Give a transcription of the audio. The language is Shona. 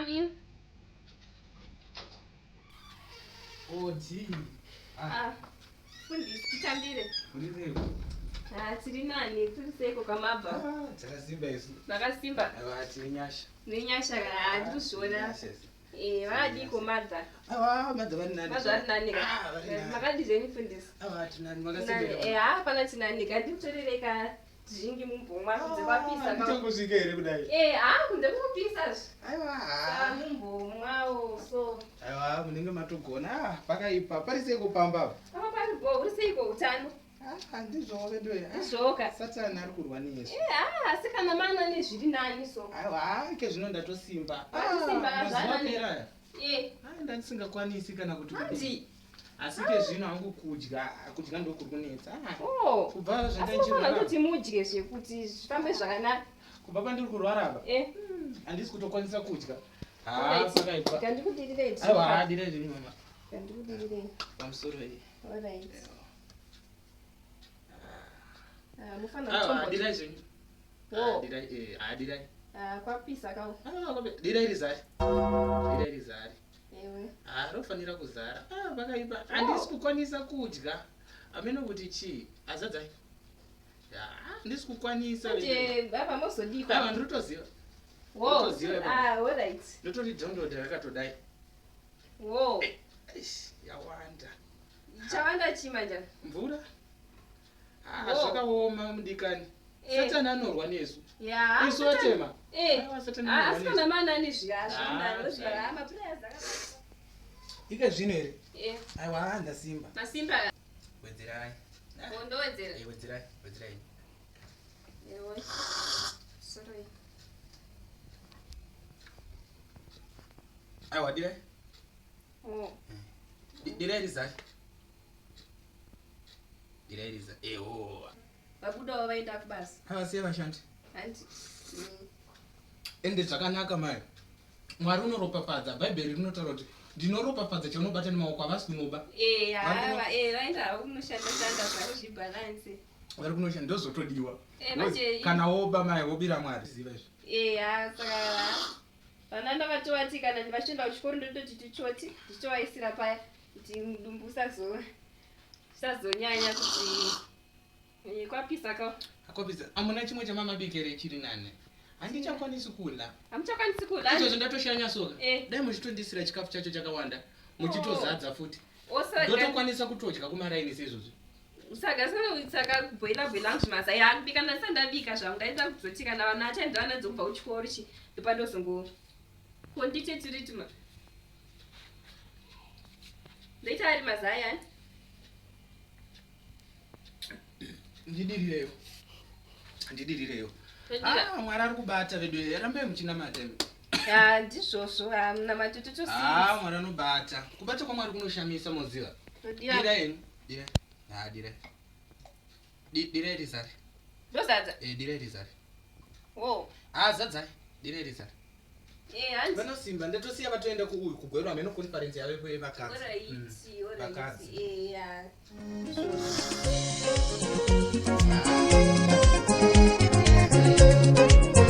Come in. Oh, gee. Fundisi titambire. Fundisi. Tiri nani? Tiri seko kamabva. Dzakasimba isu. Dzakasimba. Aiwa, tiri nyasha. Nenyasha kana ndikuzviona. Vakadiko madza. Madza vari nani? Madza vari nani ka? Makadizeni fundisi. Tinani makasembera. Hapana tinani ka ndikutorereka zvingi mumbomwa kunze kwapisa ka. Muchangosvika here kudai? Kunze kupisa zvi. Aiwa. Mumbomwawo so. Aiwa, munenge matogona. Pakaipa. Pari seiko pamba apa? Apa paripo, uri seiko utano? Handizvoke ndoya. Ndizvoka. Satani ari kurwa nesu. Asi kana mana nezviri nani so. Aiwa, kezvino ndatosimba. Simba zvapera. Ndandisingakwanisi kana kuti kuti. Asi kezvino hangu kudya ndokuri kunetsa. Kubva zvandaichirwara kuti mudye zvekuti zvifambe zvakanaka. Kubva pandiri kurwara apa? Handisi kutokwanisa kudya. Pakaipa. Ndikudirirei. Aiwa, direi mama. Ndikudirirei. Pamusoro iyi. All right. Mufana dirai zvenyu. Dirai. Kwapisa kawo. Dirai rizari. Ewe. Rofanira kuzara. Pakaipa. Handisi kukwanisa kudya. Ameno kuti chii? Azadzai. Handisi kukwanisa. Baba mozodikwa. Ndinotoziva. All right. Ndotori download rakatodai. Yawanda. Chawanda chimanja. Mvura. Zvakaoma mudikani. Satani anorwa nesu. Isu watema. Asikana mana nezviyazvindano mapurayers akabasa. Ika zvino here? Aiwa, ndasimba. Masimba. Wedzerai. Ndowedzera. Wedzerai. Ewe. Sorry. Aiwa, dirai. Dirai rizari. Vabudawo vaenda kubasa. Havasiye vashandi. Handi. Ende zvakanaka mai. Mwari unoropafadza. Bhaibheri rinotaura kuti ndinoropafadza chaunobata nemaoko havasi kunoba. Vaenda kunoshanda zvavo zvibalance. Vari kunoshanda ndozotodiwa. Kana woba mai wobira Mwari. Ziva izvi. Saka vana ndakatoti kana ndivashinda kuchikoro ndototi tichoti ndichovaisira paya kuti mudumbu usazonyanya kuti kwapisa kawo. Akwapisa. Amuna chimwe chamamabikere chiri nane. Handichakwanisi kudla. Hamuchakwanisi kudla? Izvozvo ndatoshanya soka. Dai muchitondisira chikafu chacho chakawanda. Muchitozadza futi. Ndotokwanisa kutodya kumaraini seizvozvo. Saka kubhoila angu zvimasa yakubika ndasandabika zvangu ndaita kuzoti kana vana achaenda vana dzobva kuchikoro chi ndopandozongo konditetiriti ndaita ari mazaya ndidirireyo. Mwari ari kubata vedu. Rambai muchinamata. Ndizvozvo munamata totosi. Mwari anobata. Kubata kwaMwari kunoshamisa moziva. Dirai. Dirai rizari. Ndozadza? Dirai rizari. Zadzai. Dirai rizari. Vanosimba ndetosiya vatoenda kugwerwa meno conference yavo yevakadzi. Vakadzi.